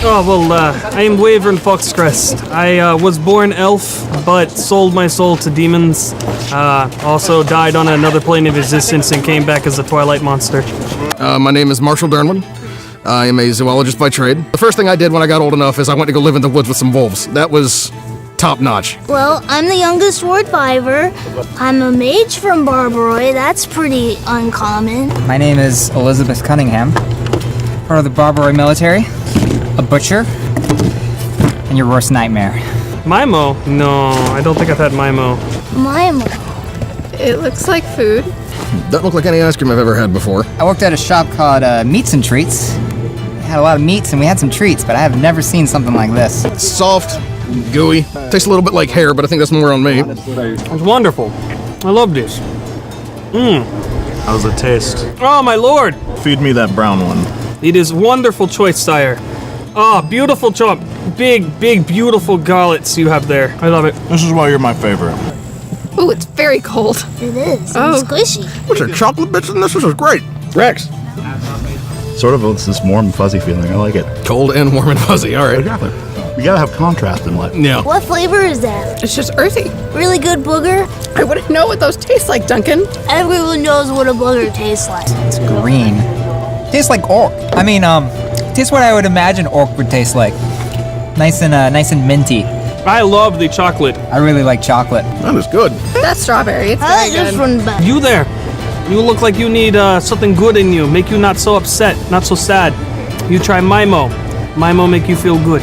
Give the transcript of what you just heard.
Oh, well, I am Wyvern Foxcrest. I was born elf, but sold my soul to demons. Also died on another plane of existence and came back as a Twilight monster. My name is Marshall Dernwood. I am a zoologist by trade. The first thing I did when I got old enough is I went to go live in the woods with some wolves. That was top notch. Well, I'm the youngest Ward 5er. I'm a mage from Barbaroy. That's pretty uncommon. My name is Elizabeth Cunningham. Part of the Barbaroy military. A butcher, and your worst nightmare. Mimo? No, I don't think I've had Mimo. Mimo. It looks like food. Doesn't look like any ice cream I've ever had before. I worked at a shop called Meats and Treats. We had a lot of meats and we had some treats, but I have never seen something like this. It's soft, gooey, tastes a little bit like hair, but I think that's more on me. It's wonderful. I love this. How's it taste? Oh, my lord! Feed me that brown one. It is wonderful choice, sire. Oh, beautiful chop. Big, beautiful gauntlets you have there. I love it. This is why you're my favorite. Ooh, it's very cold. It is. Oh. It's squishy. What's there, chocolate bits in this? This is great. Rex. Sort of it's this warm, fuzzy feeling. I like it. Cold and warm and fuzzy, all right. Exactly. You gotta have contrast in life. Yeah. What flavor is that? It's just earthy. Really good booger? I wouldn't know what those taste like, Duncan. Everyone knows what a booger tastes like. It's green. Tastes like orc. I mean, tastes what I would imagine orc would taste like. Nice and minty. I love the chocolate. I really like chocolate. That is good. That's strawberry. It's I very like this good. one better. You there. You look like you need something good in you. Make you not so upset, not so sad. You try Mimo. Mimo make you feel good.